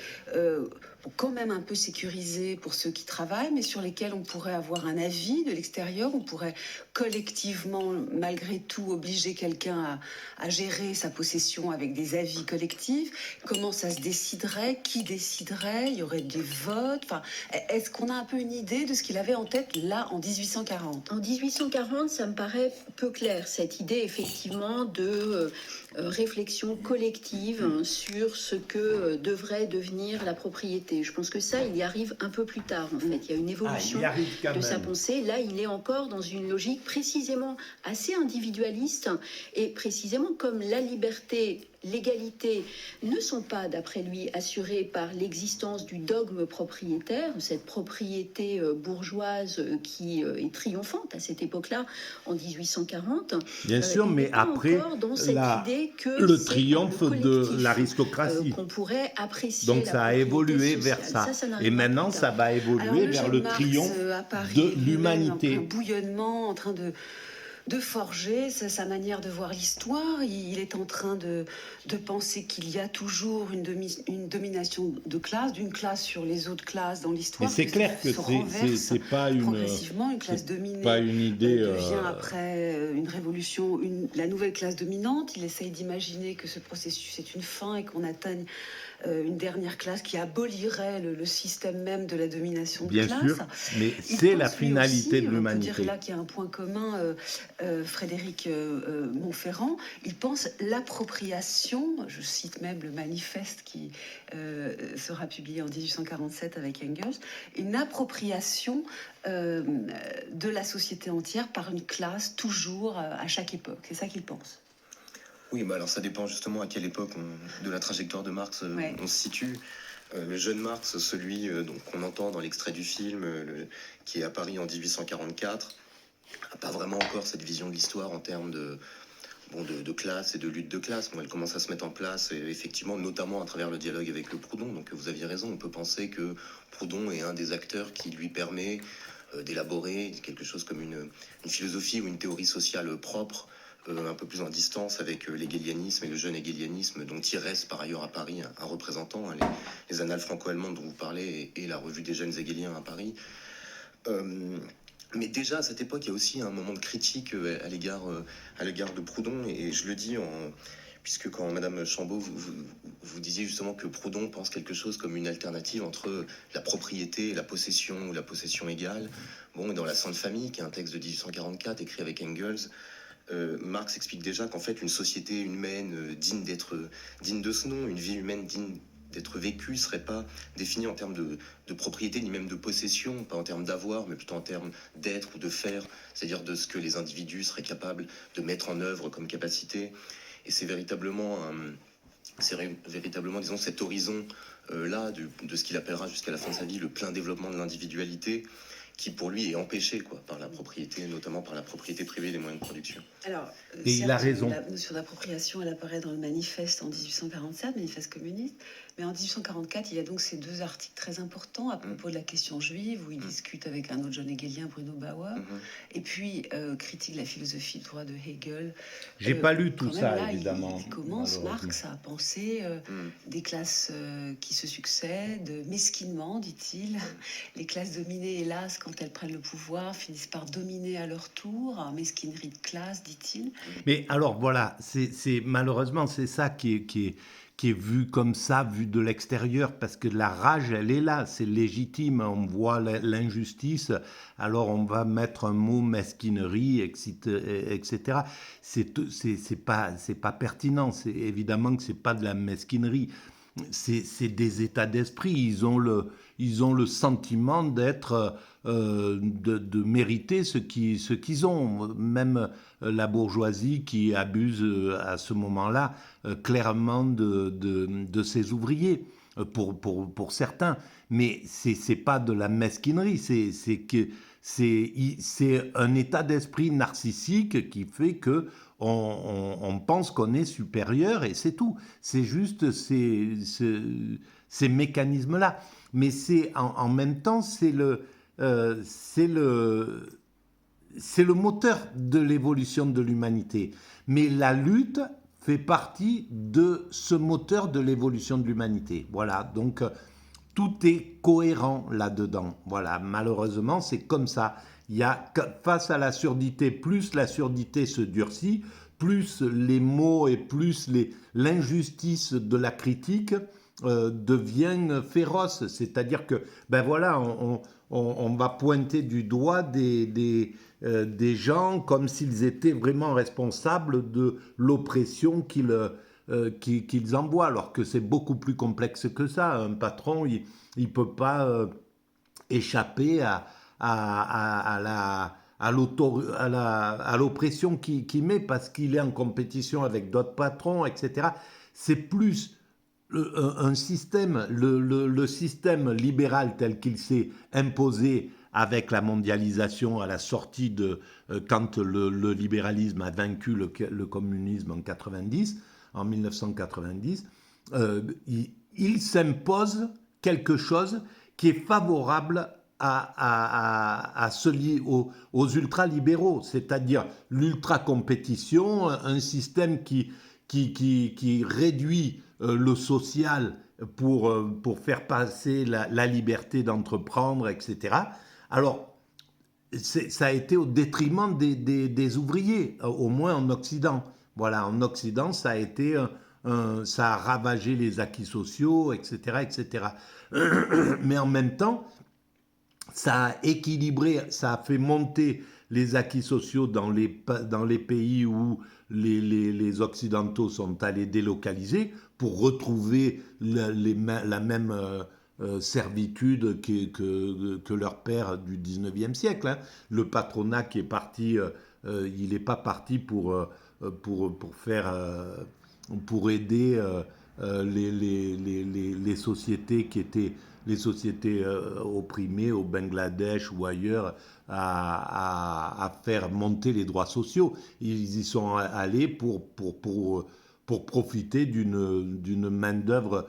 C: quand même un peu sécurisés pour ceux qui travaillent, mais sur lesquels on pourrait avoir un avis de l'extérieur, on pourrait collectivement, malgré tout, obliger quelqu'un à gérer sa possession avec des avis collectifs. Comment ça se déciderait? Qui déciderait? Il y aurait des votes? Enfin, est-ce qu'on a un peu une idée de ce qu'il avait en tête là en 1840?
G: En 1840, ça me paraît peu clair, cette idée effectivement de réflexion collective sur ce que devrait devenir la propriété. Je pense que ça, il y arrive un peu plus tard en fait. Il y a une évolution de sa pensée. Là, il est encore dans une logique précisément assez individualiste et précisément comme la liberté, l'égalité ne sont pas, d'après lui, assurées par l'existence du dogme propriétaire, cette propriété bourgeoise qui est triomphante à cette époque-là, en 1840.
A: Bien sûr, mais après, le triomphe de l'aristocratie.
G: Qu'on pourrait apprécier.
A: Donc ça a évolué vers ça. Et maintenant, ça va évoluer vers le triomphe de l'humanité.
C: Un bouillonnement en train de forger sa manière de voir l'histoire. Il est en train de penser qu'il y a toujours une domination de classe, d'une classe sur les autres classes dans l'histoire.
A: Mais c'est clair que c'est pas
C: progressivement une classe dominée.
A: Pas une idée.
C: Devient après une révolution, la nouvelle classe dominante. Il essaye d'imaginer que ce processus est une fin et qu'on atteigne une dernière classe qui abolirait le système même de la domination de
A: classe. Bien sûr, mais c'est la finalité de l'humanité.
C: On peut dire là qu'il y a un point commun, Frédéric Montferrand, il pense l'appropriation, je cite même le manifeste qui sera publié en 1847 avec Engels, une appropriation de la société entière par une classe toujours à chaque époque. C'est ça qu'il pense.
H: Oui, bah alors ça dépend justement à quelle époque de la trajectoire de Marx on se situe. Le jeune Marx, celui qu'on entend dans l'extrait du film, qui est à Paris en 1844, n'a pas vraiment encore cette vision de l'histoire en termes de classe et de lutte de classe. Bon, elle commence à se mettre en place, et effectivement, notamment à travers le dialogue avec le Proudhon. Donc vous aviez raison, on peut penser que Proudhon est un des acteurs qui lui permet d'élaborer quelque chose comme une philosophie ou une théorie sociale propre, un peu plus en distance avec l'hégélianisme et le jeune hégélianisme, dont il reste par ailleurs à Paris un représentant, hein, les annales franco-allemandes dont vous parlez et la revue des jeunes hégéliens à Paris. Mais déjà à cette époque, il y a aussi un moment de critique à l'égard de Proudhon, et je le dis puisque quand Madame Chambaud vous disiez justement que Proudhon pense quelque chose comme une alternative entre la propriété et la possession, ou la possession égale. Bon, et dans La Sainte Famille, qui est un texte de 1844 écrit avec Engels, Marx explique déjà qu'en fait une société humaine digne de ce nom, une vie humaine digne d'être vécue, serait pas définie en termes de propriété ni même de possession, pas en termes d'avoir, mais plutôt en termes d'être ou de faire, c'est-à-dire de ce que les individus seraient capables de mettre en œuvre comme capacité. Et c'est véritablement disons, cet horizon là de ce qu'il appellera jusqu'à la fin de sa vie le plein développement de l'individualité, qui pour lui est empêché par la propriété, notamment par la propriété privée des moyens de production.
C: Alors,
A: et il a raison.
C: La notion d'appropriation, elle apparaît dans le manifeste en 1847, manifeste communiste, mais en 1844, il y a donc ces deux articles très importants à propos de la question juive, où il discute avec un autre jeune hégélien, Bruno Bauer, et puis critique la philosophie du droit de Hegel.
A: J'ai pas lu tout ça,
C: là,
A: évidemment.
C: Il commence, Marx, à penser des classes qui se succèdent, mesquinement, dit-il. Les classes dominées, hélas, quand elles prennent le pouvoir, finissent par dominer à leur tour, mesquinerie de classe, dit-il.
A: Mais alors voilà, c'est malheureusement c'est ça qui est vu comme ça, vu de l'extérieur, parce que la rage, elle est là, c'est légitime, on voit l'injustice, alors on va mettre un mot mesquinerie, etc. C'est pas pertinent, c'est évidemment que c'est pas de la mesquinerie. C'est des états d'esprit, ils ont le sentiment d'être, de mériter ce qu'ils ont. Même la bourgeoisie qui abuse à ce moment-là clairement de ses ouvriers, pour certains. Mais c'est pas de la mesquinerie, c'est un état d'esprit narcissique qui fait que on pense qu'on est supérieur et c'est tout. C'est juste ces mécanismes-là. Mais c'est en même temps, c'est le moteur de l'évolution de l'humanité. Mais la lutte fait partie de ce moteur de l'évolution de l'humanité. Voilà, donc tout est cohérent là-dedans. Voilà, malheureusement, c'est comme ça. Il y a, face à la surdité, plus la surdité se durcit, plus les mots et plus l'injustice de la critique deviennent féroces. C'est-à-dire que, ben voilà, on va pointer du doigt des gens comme s'ils étaient vraiment responsables de l'oppression qu'ils envoient, alors que c'est beaucoup plus complexe que ça. Un patron, il ne peut pas échapper à l'oppression qu'il met parce qu'il est en compétition avec d'autres patrons, etc. C'est plus un système, le système libéral tel qu'il s'est imposé avec la mondialisation à la sortie de quand le libéralisme a vaincu le communisme en 1990, il s'impose quelque chose qui est favorable à se lier aux ultralibéraux, c'est-à-dire l'ultra-compétition, un système qui réduit le social pour faire passer la liberté d'entreprendre, etc. Alors, ça a été au détriment des ouvriers, au moins en Occident. Voilà, en Occident, ça a été ça a ravagé les acquis sociaux, etc., etc. Mais en même temps, ça a équilibré, ça a fait monter les acquis sociaux dans les pays où les Occidentaux sont allés délocaliser pour retrouver la même servitude que leur père du 19e siècle. Hein. Le patronat qui est parti, il n'est pas parti pour aider les sociétés qui étaient les sociétés opprimées au Bangladesh ou ailleurs à faire monter les droits sociaux. Ils y sont allés pour profiter d'une main-d'œuvre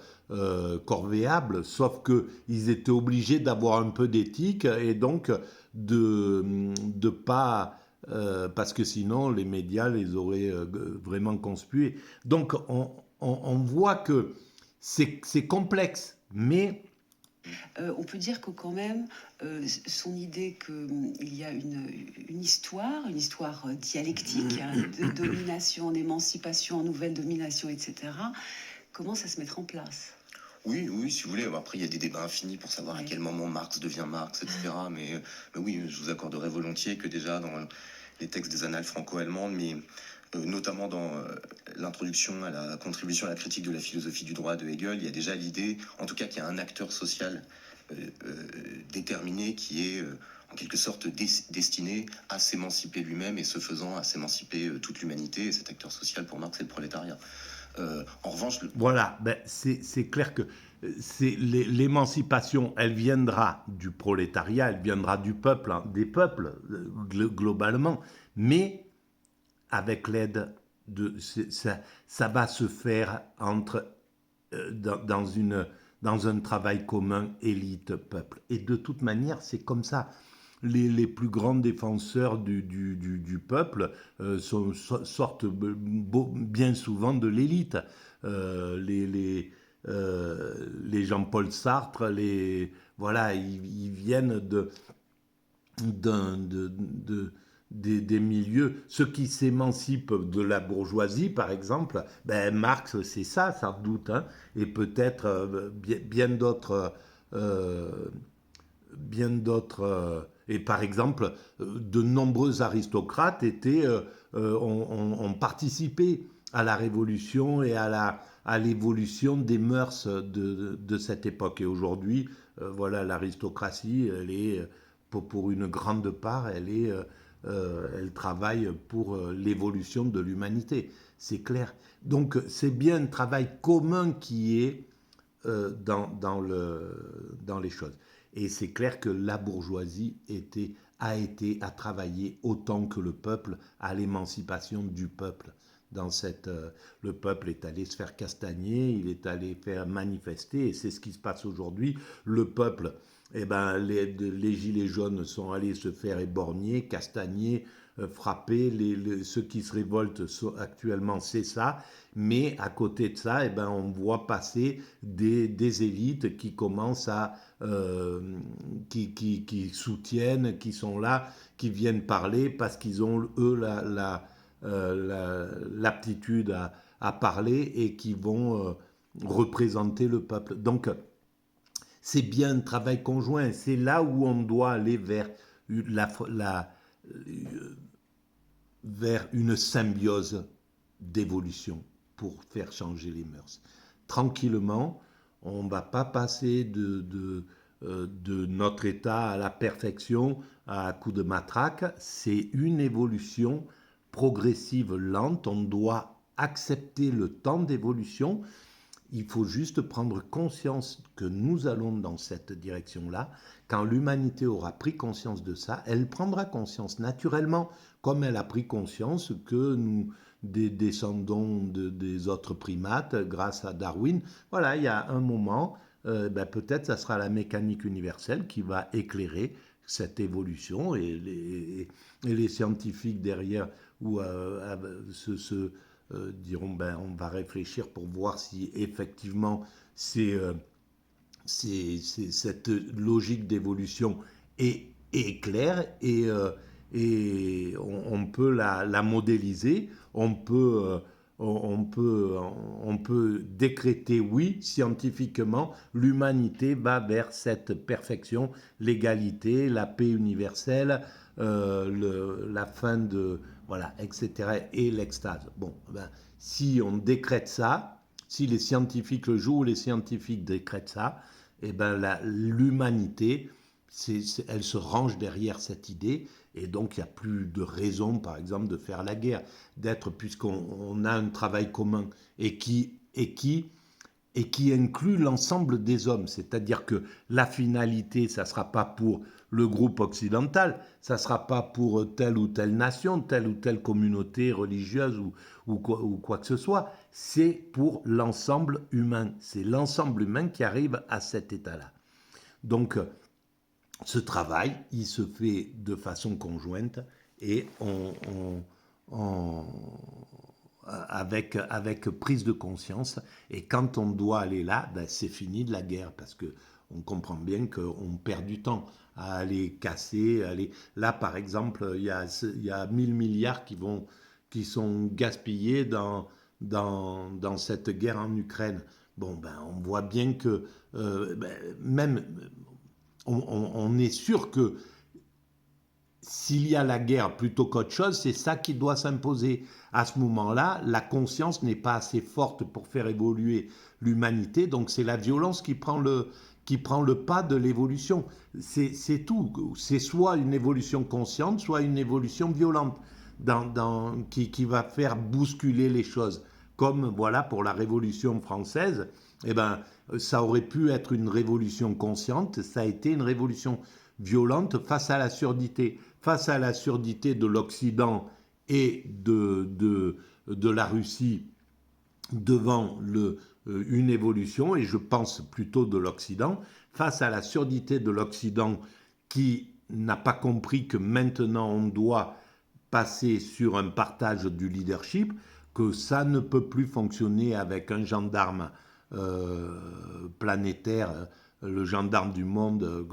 A: corvéable, sauf qu'ils étaient obligés d'avoir un peu d'éthique et donc de pas... parce que sinon, les médias les auraient vraiment conspués. Donc, on voit que c'est complexe, mais...
C: on peut dire que quand même, son idée qu'il y a une histoire dialectique de domination, d'émancipation, nouvelle domination, etc., commence à se mettre en place.
H: Oui, si vous voulez. Après, il y a des débats infinis pour savoir à quel moment Marx devient Marx, etc. Mais oui, je vous accorderai volontiers que déjà dans les textes des annales franco-allemandes, mais notamment dans l'introduction à la contribution à la critique de la philosophie du droit de Hegel, il y a déjà l'idée, en tout cas, qu'il y a un acteur social déterminé qui est en quelque sorte destiné à s'émanciper lui-même et ce faisant à s'émanciper toute l'humanité. Et cet acteur social, pour Marx, c'est le prolétariat. En revanche...
A: Voilà, c'est clair que l'émancipation, elle viendra du prolétariat, elle viendra du peuple, hein, des peuples, globalement, mais avec l'aide ça va se faire dans un travail commun, élite-peuple. Et de toute manière, c'est comme ça. Les plus grands défenseurs du peuple sortent bien souvent de l'élite. Les Jean-Paul Sartre, voilà, ils viennent des milieux. Ceux qui s'émancipent de la bourgeoisie, par exemple, Marx, c'est ça, sans doute, hein, et peut-être bien d'autres... et par exemple, de nombreux aristocrates ont participé à la Révolution et à l'évolution des mœurs de cette époque. Et aujourd'hui, voilà, l'aristocratie, elle est, pour une grande part, elle travaille pour l'évolution de l'humanité. C'est clair. Donc, c'est bien un travail commun qui est dans les choses. Et c'est clair que la bourgeoisie a travaillé autant que le peuple à l'émancipation du peuple. Le peuple est allé se faire castagner, il est allé faire manifester, et c'est ce qui se passe aujourd'hui. Le peuple, les gilets jaunes sont allés se faire éborgner, castagner, frapper. Ceux qui se révoltent actuellement, c'est ça. Mais à côté de ça, on voit passer des élites qui commencent qui soutiennent, qui sont là, qui viennent parler parce qu'ils ont, eux, l'aptitude à parler et qui vont représenter le peuple. Donc, c'est bien un travail conjoint. C'est là où on doit aller vers vers une symbiose d'évolution pour faire changer les mœurs. Tranquillement, on ne va pas passer de notre état à la perfection à coup de matraque. C'est une évolution progressive, lente. On doit accepter le temps d'évolution. Il faut juste prendre conscience que nous allons dans cette direction-là. Quand l'humanité aura pris conscience de ça, elle prendra conscience naturellement, comme elle a pris conscience que nous descendons des autres primates grâce à Darwin. Voilà, il y a un moment, peut-être ça sera la mécanique universelle qui va éclairer cette évolution et les scientifiques derrière diront on va réfléchir pour voir si effectivement cette logique d'évolution est claire et on peut la modéliser, on peut décréter oui, scientifiquement, l'humanité va vers cette perfection, l'égalité, la paix universelle, la fin de... Voilà, etc. et l'extase. Bon, si on décrète ça, si les scientifiques le jouent, les scientifiques décrètent ça, l'humanité, elle se range derrière cette idée, et donc il n'y a plus de raison, par exemple, de faire la guerre, puisqu'on a un travail commun et qui inclut l'ensemble des hommes. C'est-à-dire que la finalité, ça ne sera pas pour le groupe occidental, ça ne sera pas pour telle ou telle nation, telle ou telle communauté religieuse ou quoi que ce soit. C'est pour l'ensemble humain. C'est l'ensemble humain qui arrive à cet état-là. Donc, ce travail, il se fait de façon conjointe et avec prise de conscience. Et quand on doit aller là, c'est fini de la guerre parce qu'on comprend bien qu'on perd du temps à aller casser. Là, par exemple, il y a 1000 milliards qui sont gaspillés dans cette guerre en Ukraine. Bon, on voit bien que même on est sûr que s'il y a la guerre plutôt qu'autre chose, c'est ça qui doit s'imposer. À ce moment-là, la conscience n'est pas assez forte pour faire évoluer l'humanité, donc c'est la violence qui prend le pas de l'évolution. C'est tout. C'est soit une évolution consciente, soit une évolution violente qui va faire bousculer les choses. Comme voilà pour la Révolution française, ça aurait pu être une révolution consciente, ça a été une révolution violente face à l'absurdité. Face à l'absurdité de l'Occident et de la Russie devant une évolution, et je pense plutôt de l'Occident, face à l'absurdité de l'Occident qui n'a pas compris que maintenant on doit passer sur un partage du leadership, que ça ne peut plus fonctionner avec un gendarme planétaire, le gendarme du monde,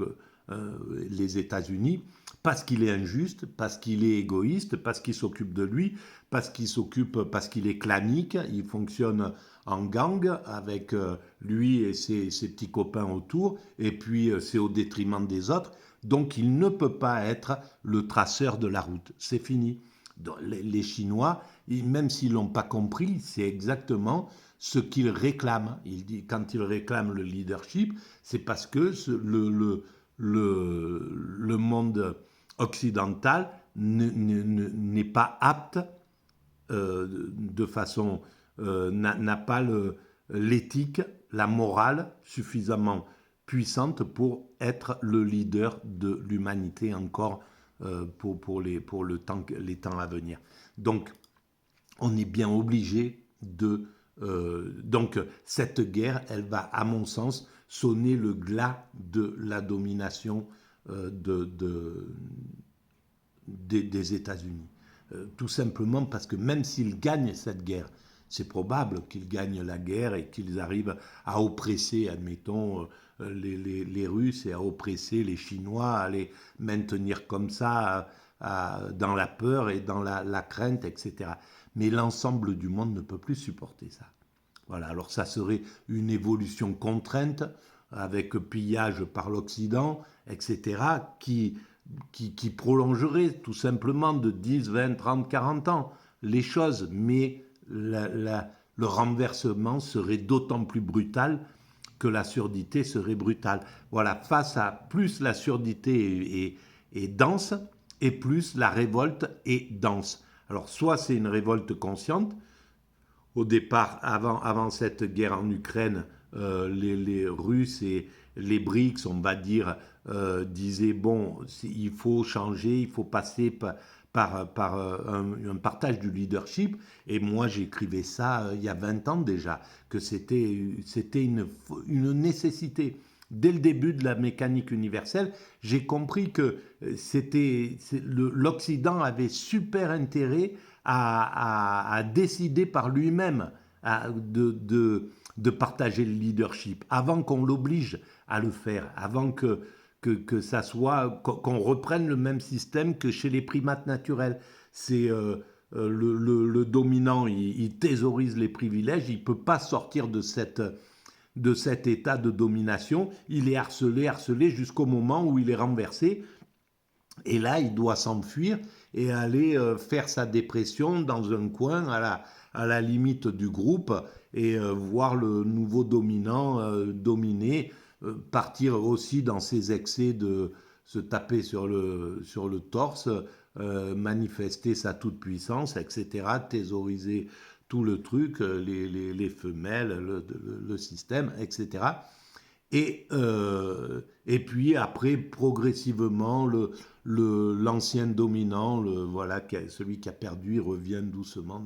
A: les États-Unis, parce qu'il est injuste, parce qu'il est égoïste, parce qu'il s'occupe de lui, parce qu'il est clanique, il fonctionne en gang avec lui et ses petits copains autour, et puis c'est au détriment des autres. Donc il ne peut pas être le traceur de la route. C'est fini. Donc, les Chinois, même s'ils ne l'ont pas compris, c'est exactement ce qu'ils réclament. Quand ils réclament le leadership, c'est parce que le monde occidental n'est pas apte de façon... n'a pas l'éthique, la morale suffisamment puissante pour être le leader de l'humanité encore pour les temps à venir. Donc, on est bien obligé donc, cette guerre, elle va, à mon sens, sonner le glas de la domination des États-Unis. tout simplement parce que même s'ils gagnent cette guerre, c'est probable qu'ils gagnent la guerre et qu'ils arrivent à oppresser, admettons, les Russes et à oppresser les Chinois, à les maintenir comme ça dans la peur et dans la crainte, etc. Mais l'ensemble du monde ne peut plus supporter ça. Voilà, alors ça serait une évolution contrainte avec pillage par l'Occident, etc., qui prolongerait tout simplement de 10, 20, 30, 40 ans les choses, mais le renversement serait d'autant plus brutal que la surdité serait brutale. Voilà, face à plus la surdité est dense, et plus la révolte est dense. Alors, soit c'est une révolte consciente. Au départ, avant cette guerre en Ukraine, les Russes et les BRICS, on va dire, disaient, bon, il faut changer, il faut passer par un partage du leadership. Et moi, j'écrivais ça il y a 20 ans déjà, que c'était une nécessité. Dès le début de la mécanique universelle, j'ai compris que l'Occident avait super intérêt à décider par lui-même de partager le leadership, avant qu'on l'oblige à le faire, avant que ça soit, qu'on reprenne le même système que chez les primates naturels. C'est le dominant, il thésaurise les privilèges, il ne peut pas sortir de cet état de domination, il est harcelé jusqu'au moment où il est renversé, et là il doit s'enfuir et aller faire sa dépression dans un coin à la limite du groupe et voir le nouveau dominant dominer, partir aussi dans ses excès de se taper sur le torse, manifester sa toute-puissance, etc., thésauriser tout le truc, les femelles, le système, etc. Et puis après, progressivement, l'ancien dominant, voilà, celui qui a perdu, il revient doucement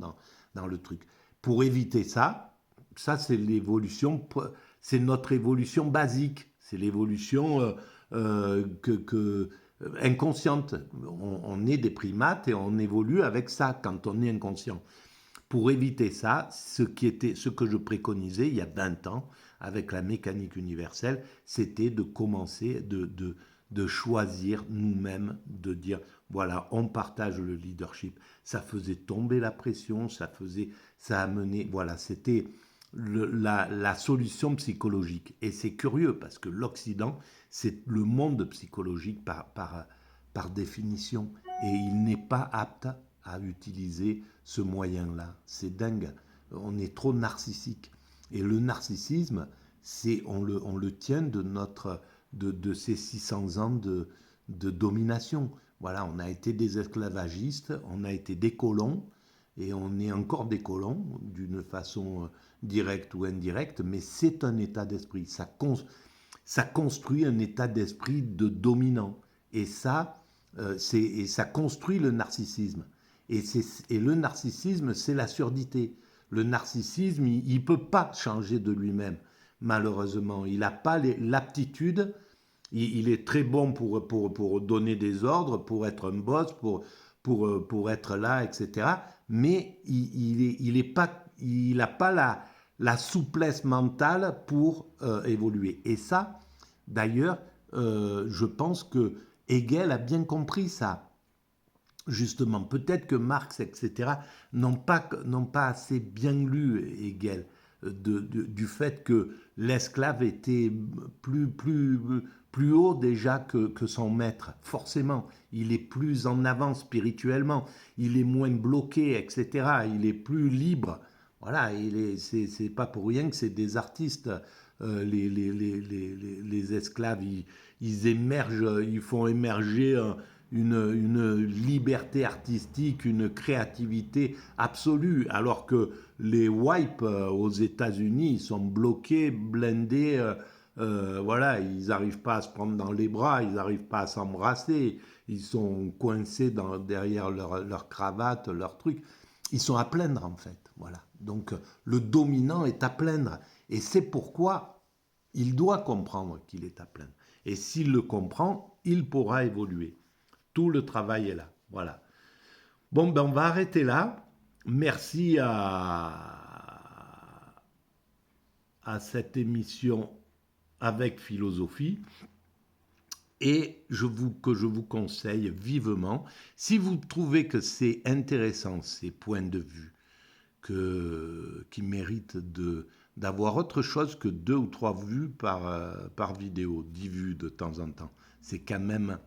A: dans le truc. Pour éviter ça c'est l'évolution, c'est notre évolution basique, c'est l'évolution inconsciente. On est des primates et on évolue avec ça quand on est inconscient. Pour éviter ça, ce que je préconisais il y a 20 ans avec la mécanique universelle, c'était de commencer, de choisir nous-mêmes, de dire, voilà, on partage le leadership. Ça faisait tomber la pression, ça amenait, voilà, c'était la solution psychologique. Et c'est curieux parce que l'Occident, c'est le monde psychologique par définition. Et il n'est pas apte à utiliser ce moyen-là. C'est dingue. On est trop narcissique. Et le narcissisme, on le tient de ces 600 ans de domination. Voilà, on a été des esclavagistes, on a été des colons, et on est encore des colons, d'une façon directe ou indirecte, mais c'est un état d'esprit. Ça construit un état d'esprit de dominant. Et ça construit le narcissisme. Et le narcissisme, c'est la surdité. Le narcissisme, il ne peut pas changer de lui-même, malheureusement. Il n'a pas l'aptitude. Il est très bon pour donner des ordres, pour être un boss, pour être là, etc. Mais il n'a pas la souplesse mentale pour évoluer. Et ça, d'ailleurs, je pense que Hegel a bien compris ça. Justement, peut-être que Marx, etc., n'ont pas assez bien lu Hegel, du fait que l'esclave était plus haut déjà que son maître. Forcément, il est plus en avant spirituellement, il est moins bloqué, etc., il est plus libre. Voilà, c'est pas pour rien que c'est des artistes. Les esclaves, ils émergent, ils font émerger une liberté artistique, une créativité absolue, alors que les wipes aux États-Unis, ils sont bloqués, blindés, voilà, ils n'arrivent pas à se prendre dans les bras, ils n'arrivent pas à s'embrasser, ils sont coincés derrière leur cravate, leur truc. Ils sont à plaindre en fait, voilà. Donc le dominant est à plaindre, et c'est pourquoi il doit comprendre qu'il est à plaindre. Et s'il le comprend, il pourra évoluer. Tout le travail est là, voilà. Bon, ben on va arrêter là. Merci à cette émission avec philosophie. Et je vous conseille vivement, si vous trouvez que c'est intéressant, ces points de vue, qui méritent d'avoir autre chose que 2 ou 3 vues par vidéo, 10 vues de temps en temps. C'est quand même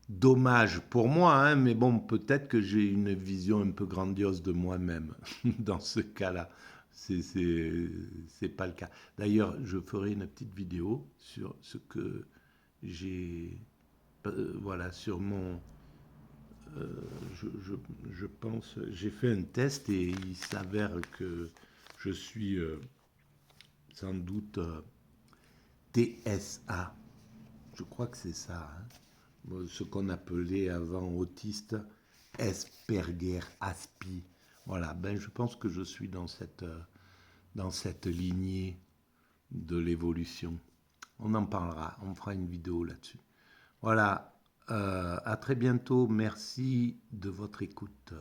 A: dommage pour moi, hein, mais bon, peut-être que j'ai une vision un peu grandiose de moi-même dans ce cas-là. C'est pas le cas. D'ailleurs, je ferai une petite vidéo sur ce que j'ai, voilà, sur mon, je pense, j'ai fait un test et il s'avère que je suis sans doute TSA, je crois que c'est ça, hein, ce qu'on appelait avant autiste, Asperger, Aspi, voilà, ben je pense que je suis dans cette lignée de l'évolution. On en parlera, on fera une vidéo là-dessus. Voilà, à très bientôt, merci de votre écoute.